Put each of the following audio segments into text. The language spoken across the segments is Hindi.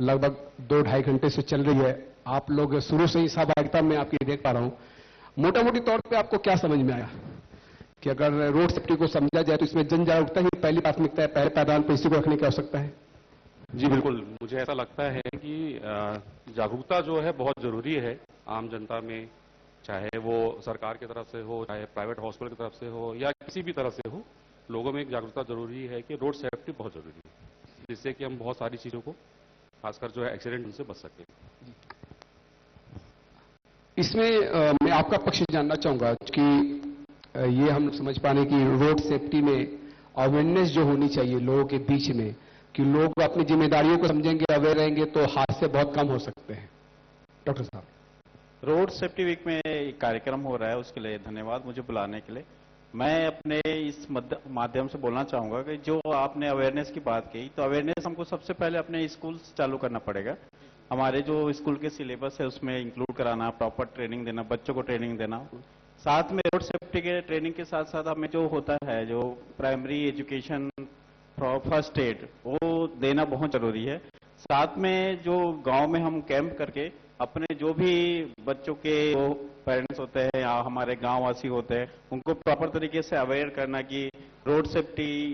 लगभग 2-2.5 घंटे से चल रही है। आप लोग शुरू से ही सहभागिता में आपकी देख पा रहा हूं। मोटा मोटी तौर पे आपको क्या समझ में आया कि अगर रोड सेफ्टी को समझा जाए तो इसमें जन जागरूकता ही पहली प्राथमिकता है, पहले पैदान पर इसी को रखने की आवश्यकता है? जी बिल्कुल, मुझे ऐसा लगता है कि जागरूकता जो है बहुत जरूरी है आम जनता में, चाहे वो सरकार की तरफ से हो, चाहे प्राइवेट हॉस्पिटल की तरफ से हो या किसी भी तरफ से हो। लोगों में एक जागरूकता जरूरी है कि रोड सेफ्टी बहुत जरूरी है, जिससे कि हम बहुत सारी चीजों को, खासकर जो है एक्सीडेंट, उनसे बच सकें। इसमें मैं आपका पक्ष जानना चाहूंगा कि ये हम समझ पाने की रोड सेफ्टी में अवेयरनेस जो होनी चाहिए लोगों के बीच में, कि लोग अपनी जिम्मेदारियों को समझेंगे, अवेयर रहेंगे तो हादसे बहुत कम हो सकते हैं। डॉक्टर साहब, रोड सेफ्टी वीक में एक कार्यक्रम हो रहा है, उसके लिए धन्यवाद मुझे बुलाने के लिए। मैं अपने इस माध्यम से बोलना चाहूंगा कि जो आपने अवेयरनेस की बात की, तो अवेयरनेस हमको सबसे पहले अपने स्कूल से चालू करना पड़ेगा। हमारे जो स्कूल के सिलेबस है उसमें इंक्लूड कराना, प्रॉपर ट्रेनिंग देना, बच्चों को ट्रेनिंग देना। साथ में रोड सेफ्टी के ट्रेनिंग के साथ साथ हमें जो होता है, जो प्राइमरी एजुकेशन फर्स्ट एड, वो देना बहुत जरूरी है। साथ में जो गांव में हम कैंप करके अपने जो भी बच्चों के पेरेंट्स होते हैं या हमारे गांव वासी होते हैं, उनको प्रॉपर तरीके से अवेयर करना कि रोड सेफ्टी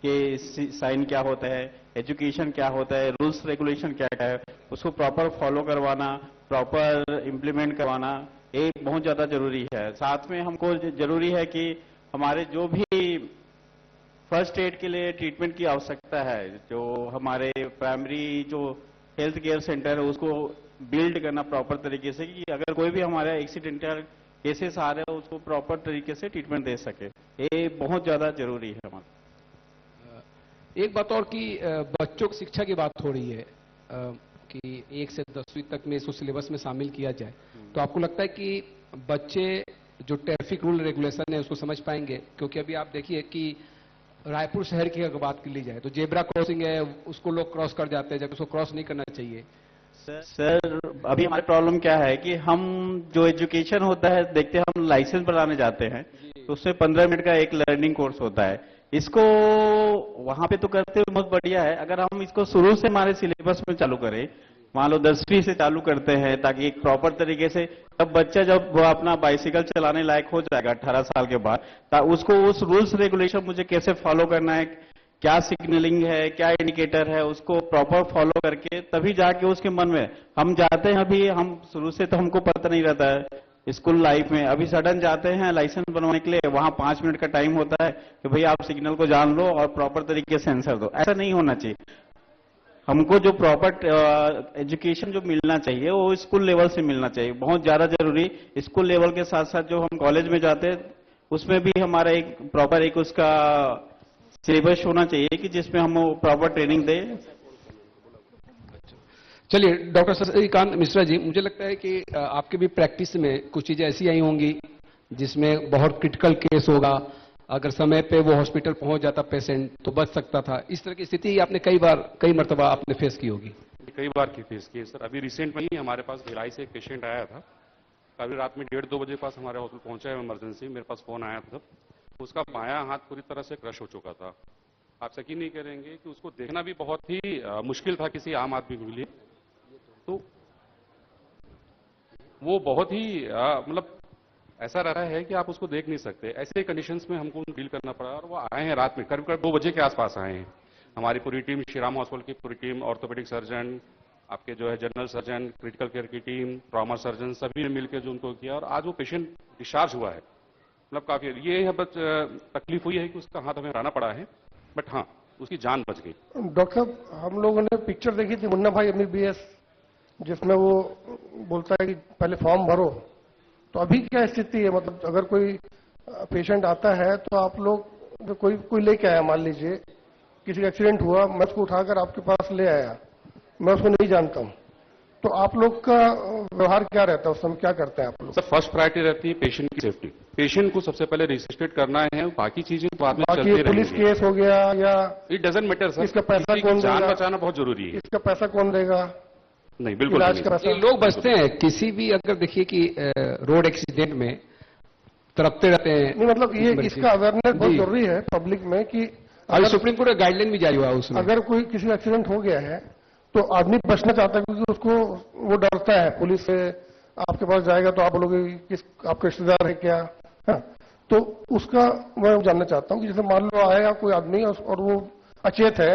के साइन क्या होता है, एजुकेशन क्या होता है, रूल्स रेगुलेशन क्या है, उसको प्रॉपर फॉलो करवाना, प्रॉपर इम्प्लीमेंट करवाना, ये बहुत ज्यादा जरूरी है। साथ में हमको जरूरी है कि हमारे जो भी फर्स्ट एड के लिए ट्रीटमेंट की आवश्यकता है, जो हमारे प्राइमरी जो हेल्थ केयर सेंटर है उसको बिल्ड करना प्रॉपर तरीके से, कि अगर कोई भी हमारे एक्सीडेंटल केसेस आ रहे हो उसको प्रॉपर तरीके से ट्रीटमेंट दे सके, ये बहुत ज्यादा जरूरी है हमारा। एक बात और कि बच्चों की शिक्षा की बात हो रही है कि 1 से 10वीं तक में इसको सिलेबस में शामिल किया जाए, तो आपको लगता है कि बच्चे जो ट्रैफिक रूल रेगुलेशन है उसको समझ पाएंगे? क्योंकि अभी आप देखिए कि रायपुर शहर की अगर बात कर ली जाए तो जेब्रा क्रॉसिंग है, उसको लोग क्रॉस कर जाते हैं जबकि उसको क्रॉस नहीं करना चाहिए। सर अभी हमारी प्रॉब्लम क्या है कि हम जो एजुकेशन होता है, देखते हैं हम लाइसेंस बनाने जाते हैं तो उसमें 15 मिनट का एक लर्निंग कोर्स होता है। इसको वहां पे तो करते हुए बहुत बढ़िया है, अगर हम इसको शुरू से हमारे सिलेबस में चालू करें, मान लो 10वीं से चालू करते हैं, ताकि एक प्रॉपर तरीके से तब बच्चा जब वो अपना बाइसिकल चलाने लायक हो जाएगा 18 साल के बाद, उसको उस रूल्स रेगुलेशन मुझे कैसे फॉलो करना है, क्या सिग्नलिंग है, क्या इंडिकेटर है, उसको प्रॉपर फॉलो करके तभी जाके उसके मन में हम जाते हैं। अभी हम शुरू से तो हमको पता नहीं रहता है स्कूल लाइफ में, अभी सडन जाते हैं लाइसेंस बनवाने के लिए, वहां 5 मिनट का टाइम होता है कि भाई आप सिग्नल को जान लो और प्रॉपर तरीके से आंसर दो। ऐसा नहीं होना चाहिए। हमको जो प्रॉपर एजुकेशन जो मिलना चाहिए वो स्कूल लेवल से मिलना चाहिए, बहुत ज्यादा जरूरी। स्कूल लेवल के साथ साथ जो हम कॉलेज में जाते हैं उसमें भी हमारा एक प्रॉपर एक उसका सिलेबस होना चाहिए कि जिसमें हम प्रॉपर ट्रेनिंग दें। चलिए डॉक्टर शशिकांत मिश्रा जी, मुझे लगता है कि आपके भी प्रैक्टिस में कुछ चीजें ऐसी आई होंगी जिसमें बहुत क्रिटिकल केस होगा, अगर समय पे वो हॉस्पिटल पहुंच जाता पेशेंट तो बच सकता था। इस तरह की स्थिति आपने कई मरतबा आपने फेस की होगी। कई बार की फेस की है सर। अभी रिसेंट में ही हमारे पास भिलाई से एक पेशेंट आया था, कभी रात में 1:30-2 बजे के पास हमारे हॉस्पिटल पहुंचा है इमरजेंसी, मेरे पास फोन आया था तब। उसका बायां हाथ पूरी तरह से क्रश हो चुका था। आप यकीन नहीं करेंगे कि उसको देखना भी बहुत ही मुश्किल था किसी आम आदमी के लिए। तो वो बहुत ही मतलब ऐसा रहा है कि आप उसको देख नहीं सकते। ऐसे कंडीशंस में हमको डील करना पड़ा और वो आए हैं रात में करीब 2 बजे के आसपास आए हैं। हमारी पूरी टीम, श्रीराम हॉस्पिटल की पूरी टीम, ऑर्थोपेडिक सर्जन, आपके जो है जनरल सर्जन, क्रिटिकल केयर की टीम, ट्रॉमा सर्जन, सभी ने मिलकर जो उनको किया और आज वो पेशेंट डिस्चार्ज हुआ है। मतलब काफी ये तकलीफ हुई है कि उसका हाथ हमें हटाना पड़ा है, बट हाँ उसकी जान बच गई। डॉक्टर साहब, हम लोगों ने पिक्चर देखी थी मुन्ना भाई MBBS, जिसमें वो बोलता है कि पहले फॉर्म भरो। तो अभी क्या स्थिति है? मतलब अगर कोई पेशेंट आता है तो आप लोग कोई लेके आया, मान लीजिए किसी का एक्सीडेंट हुआ, मैं उसको उठाकर आपके पास ले आया, मैं उसको नहीं जानता हूं, तो आप लोग का व्यवहार क्या रहता है उस समय? क्या करते हैं आप लोग? सर फर्स्ट प्रायोरिटी रहती है पेशेंट की सेफ्टी। पेशेंट को सबसे पहले रिसिस्टेट करना है, बाकी चीजें बाद में चलती रहेंगी। पुलिस केस हो गया या इट डजंट मैटर सर, इसका पैसा कौन देगा? जान बचाना बहुत जरूरी है। इसका पैसा कौन देगा? नहीं बिल्कुल इलाज का पैसा लोग बचते हैं। किसी भी अगर देखिए कि रोड एक्सीडेंट में तड़पते रहते हैं। नहीं, मतलब ये इसका अवेयरनेस बहुत जरूरी है पब्लिक में कि अभी सुप्रीम कोर्ट का गाइडलाइन भी जारी हुआ उसमें, अगर कोई किसी का एक्सीडेंट हो गया है तो आदमी बचना चाहता है क्योंकि उसको वो डरता है पुलिस से, आपके पास जाएगा तो आप बोलोगे किस आपके रिश्तेदार है क्या, हाँ। तो उसका मैं जानना चाहता हूँ कि जैसे मान लो आएगा कोई आदमी और वो अचेत है,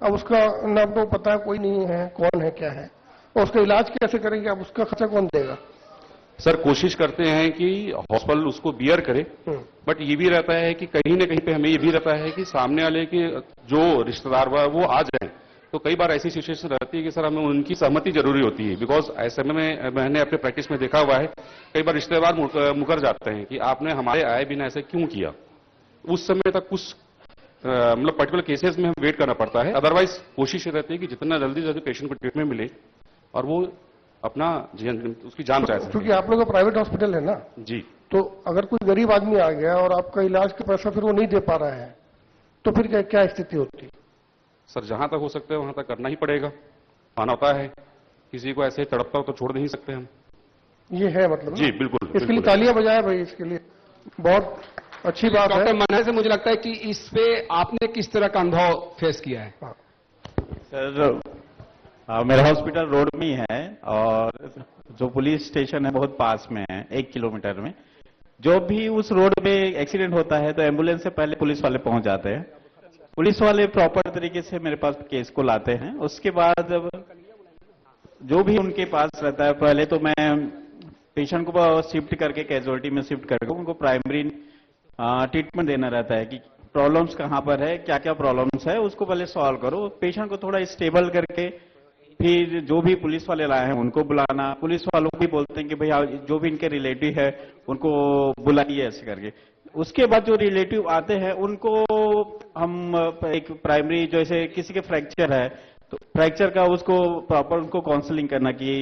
अब उसका नाम तो पता है कोई नहीं है, कौन है क्या है, और उसका इलाज कैसे करेंगे, अब उसका खर्चा कौन देगा? सर कोशिश करते हैं कि हॉस्पिटल उसको बियर करे, बट ये भी रहता है कि कहीं न कहीं पे हमें ये भी रहता है कि सामने वाले के जो रिश्तेदार वो आ जाएं। तो कई बार ऐसी सिचुएशन रहती है कि सर हमें उनकी सहमति जरूरी होती है, बिकॉज ऐसे में मैंने अपने प्रैक्टिस में देखा हुआ है कई बार रिश्तेदार मुकर जाते हैं कि आपने हमारे आए बिना ऐसे क्यों किया। उस समय तक कुछ मतलब पर्टिकुलर केसेस में हम वेट करना पड़ता है, अदरवाइज कोशिश ये रहती है कि जितना जल्दी से जल्दी पेशेंट को ट्रीटमेंट मिले और वो अपना उसकी जान बचा सके। क्योंकि आप लोग का प्राइवेट हॉस्पिटल है ना जी, तो अगर कोई गरीब आदमी आ गया और आपका इलाज का पैसा फिर वो नहीं दे पा रहा है तो फिर क्या स्थिति होती? सर जहां तक हो सकता है वहां तक करना ही पड़ेगा, आना होता है, किसी को ऐसे तड़पता हो तो छोड़ नहीं सकते हम। ये है मतलब जी बिल्कुल, इसके लिए तालियां बजाए भाई, इसके लिए बहुत अच्छी बात है। डॉक्टर मन्ना से मुझे लगता है कि इस पे आपने किस तरह का अनुभव फेस किया है? सर मेरा हॉस्पिटल रोड में ही है और जो पुलिस स्टेशन है बहुत पास में है, 1 किलोमीटर में। जो भी उस रोड पे एक्सीडेंट होता है तो एम्बुलेंस से पहले पुलिस वाले पहुंच जाते हैं। पुलिस वाले प्रॉपर तरीके से मेरे पास केस को लाते हैं। उसके बाद जो भी उनके पास रहता है, पहले तो मैं पेशेंट को शिफ्ट करके कैजुअलिटी में शिफ्ट करके उनको प्राइमरी ट्रीटमेंट देना रहता है कि प्रॉब्लम्स कहां पर है, क्या क्या प्रॉब्लम्स है, उसको पहले सॉल्व करो। पेशेंट को थोड़ा स्टेबल करके फिर जो भी पुलिस वाले लाए हैं उनको बुलाना। पुलिस वालों को भी बोलते हैं कि भैया जो भी इनके रिलेटिव है उनको बुलाइए ऐसे करके। उसके बाद जो रिलेटिव आते हैं उनको हम एक प्राइमरी, जैसे किसी के फ्रैक्चर है तो फ्रैक्चर का उसको प्रॉपर उनको काउंसलिंग करना कि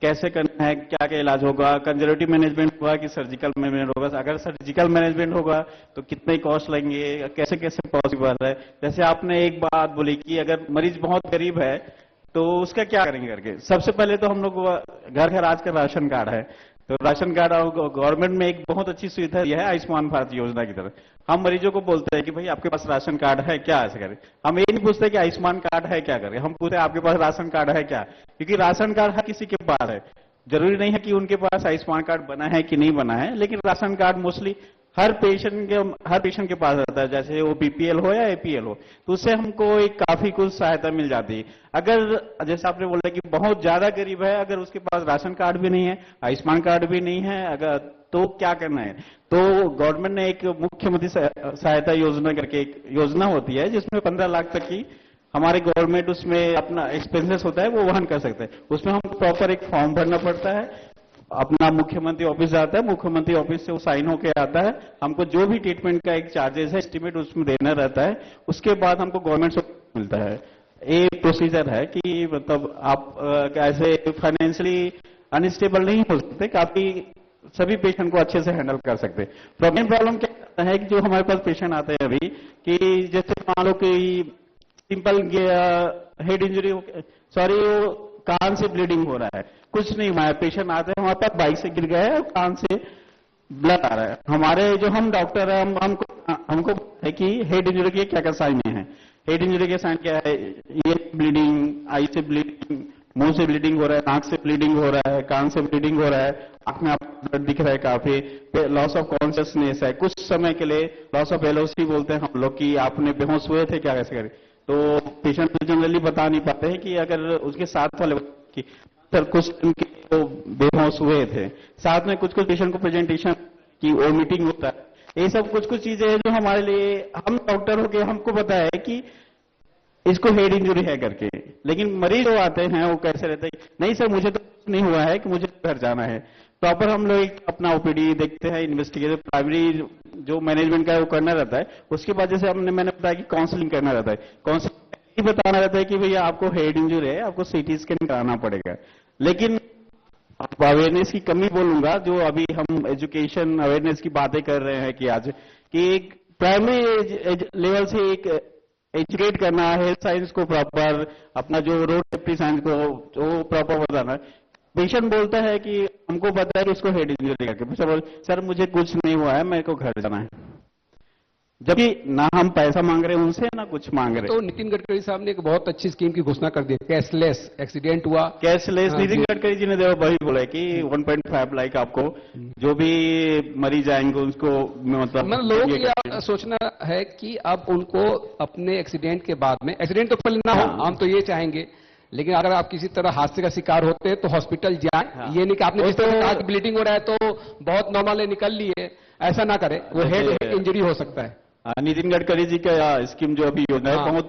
कैसे करना है, क्या क्या इलाज होगा, कंजर्वेटिव मैनेजमेंट होगा कि सर्जिकल मैनेजमेंट होगा, अगर सर्जिकल मैनेजमेंट होगा तो कितने कॉस्ट लगेंगे, कैसे कैसे पॉसिबल है। जैसे आपने एक बात बोली कि अगर मरीज बहुत गरीब है तो उसका क्या करेंगे करके। सबसे पहले तो हम लोग घर घर आज का राशन कार्ड है, तो राशन कार्ड और गवर्नमेंट में एक बहुत अच्छी सुविधा यह है आयुष्मान भारत योजना की तरह। हम मरीजों को बोलते हैं कि भाई आपके पास राशन कार्ड है क्या, ऐसे करें। हम ये नहीं पूछते कि आयुष्मान कार्ड है क्या करें, हम पूछते हैं आपके पास राशन कार्ड है क्या, क्योंकि राशन कार्ड हर किसी के पास है। जरूरी नहीं है कि उनके पास आयुष्मान कार्ड बना है कि नहीं बना है, लेकिन राशन कार्ड मोस्टली हर पेशेंट के पास रहता है, जैसे वो बीपीएल हो या एपीएल हो, तो उससे हमको एक काफी कुछ सहायता मिल जाती है। अगर जैसे आपने बोला कि बहुत ज्यादा गरीब है, अगर उसके पास राशन कार्ड भी नहीं है, आयुष्मान कार्ड भी नहीं है, अगर तो क्या करना है, तो गवर्नमेंट ने एक मुख्यमंत्री सहायता योजना करके एक योजना होती है जिसमें 15 लाख तक की हमारे गवर्नमेंट उसमें अपना एक्सपेंसेस होता है वो वहन कर सकते हैं। उसमें हमको प्रॉपर एक फॉर्म भरना पड़ता है, अपना मुख्यमंत्री ऑफिस आता है, मुख्यमंत्री ऑफिस से वो साइन होके आता है, हमको जो भी ट्रीटमेंट का एक चार्जेस है एस्टिमेट उसमें देना रहता है। उसके बाद हमको गवर्नमेंट से मिलता है। ये प्रोसीजर है कि मतलब आप ऐसे फाइनेंशियली अनस्टेबल नहीं हो सकते, काफी सभी पेशेंट को अच्छे से हैंडल कर सकते। प्रॉब्लम क्या है कि जो हमारे पास पेशेंट आते हैं अभी कि जैसे मान लो कि सिंपल हेड इंजरी, सॉरी कान से ब्लीडिंग हो रहा है, कुछ नहीं हुआ है, पेशेंट आते हैं हमारे पास बाइक से गिर गए और कान से ब्लड आ रहा है। हमारे जो हम डॉक्टर है हमको है कि हेड इंजरी के क्या क्या साइन है। हेड इंजरी के साइन क्या है, ये ब्लीडिंग, आई से ब्लीडिंग, मुंह से ब्लीडिंग हो रहा है, नाक से ब्लीडिंग हो रहा है, कान से ब्लीडिंग हो रहा है, आंख में आपको ब्लड दिख रहा है काफी, लॉस ऑफ कॉन्शियसनेस है, कुछ समय के लिए लॉस ऑफ एलओसी बोलते हैं हम लोग कि आपने बेहोश हुए थे क्या, कैसे करें। तो पेशेंट जनरली बता नहीं पाते हैं कि अगर उसके साथ वाले की सर कुछ दिन के वो बेहोश हुए थे, साथ में कुछ पेशेंट को प्रेजेंटेशन की वोमिटिंग होता है। ये सब कुछ कुछ चीजें हैं जो हमारे लिए, हम डॉक्टर होके हमको पता है कि इसको हेड इंजरी है करके, लेकिन मरीज जो आते हैं वो कैसे रहते हैं, नहीं सर मुझे तो कुछ नहीं हुआ है कि मुझे घर जाना है। प्रॉपर हम लोग अपना ओपीडी देखते हैं, इन्वेस्टिगेशन प्राइमरी जो मैनेजमेंट का है वो करना रहता है। उसके बाद जैसे मैंने बताया कि काउंसलिंग करना रहता है, काउंसलिंग बताना रहता है कि भैया आपको हेड इंजरी है, आपको सीटी स्कैन कराना पड़ेगा। लेकिन अवेयरनेस की कमी बोलूंगा, जो अभी हम एजुकेशन अवेयरनेस की बातें कर रहे हैं कि आज कि एक प्राइमरी लेवल से एक एजुकेट करना है, हेल्थ साइंस को प्रॉपर, अपना जो रोड सेफ्टी साइंस को जो प्रॉपर बताना। पेशेंट बोलता है कि हमको पता है कि उसको हेड इंजरी करके, सर मुझे कुछ नहीं हुआ है, मेरे को घर जाना है। जबकि ना हम पैसा मांग रहे हैं उनसे ना कुछ मांग रहे तो नितिन गडकरी साहब ने एक बहुत अच्छी स्कीम की घोषणा कर दी, कैशलेस। एक्सीडेंट हुआ, कैशलेस। हाँ, नितिन जी। गडकरी जी ने देखो वही बोला है कि 1.5 लाख आपको जो भी मरीज आएंगे उसको मतलब लोगों ये की करके- सोचना है कि अब उनको अपने एक्सीडेंट के बाद में, एक्सीडेंट तो पहले ना हो, हाँ। हम तो ये चाहेंगे, लेकिन अगर आप किसी तरह हादसे का शिकार होते हैं तो हॉस्पिटल जाएं। हाँ। ये नहीं कि आपने वो जिस तरह तो- कहा कि ब्लीडिंग हो रहा है तो बहुत नॉर्मल है, निकल लिए, ऐसा ना करें, वो हेड जैसे- इंजरी हो सकता है। नितिन गडकरी जी का स्कीम जो अभी योजना है हाँ।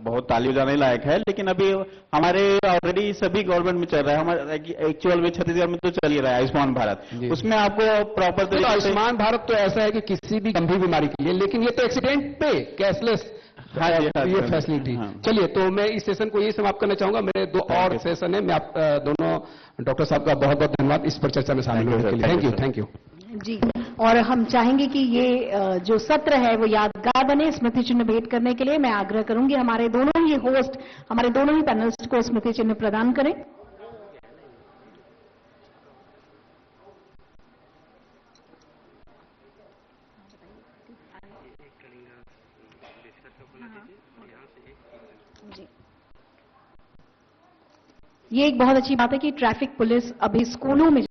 बहुत ताली बजाने लायक है, लेकिन अभी हमारे ऑलरेडी सभी गवर्नमेंट में चल रहा है, हमारे एक्चुअल में छत्तीसगढ़ में तो चल ही रहा है आयुष्मान भारत। जी। उसमें आपको प्रॉपर तो तरीके से आयुष्मान भारत तो ऐसा है कि किसी भी गंभीर बीमारी के लिए, लेकिन ये तो एक्सीडेंट पे कैशलेस हाँ जी, हाँ जी, ये हाँ जी। फैसिलिटी। हाँ। चलिए, तो मैं इस सेशन को ये समाप्त करना चाहूंगा, मेरे दो Thank और you, sir. सेशन है। मैं आप दोनों डॉक्टर साहब का बहुत बहुत धन्यवाद इस पर चर्चा में शामिल Thank you, होने के sir. लिए। Thank you, thank you. जी, और हम चाहेंगे कि ये जो सत्र है वो यादगार बने। स्मृति चिन्ह भेंट करने के लिए मैं आग्रह करूंगी हमारे दोनों ही होस्ट, हमारे दोनों ही पैनलिस्ट को स्मृति चिन्ह प्रदान करें। जी, ये एक बहुत अच्छी बात है कि ट्रैफिक पुलिस अभी स्कूलों में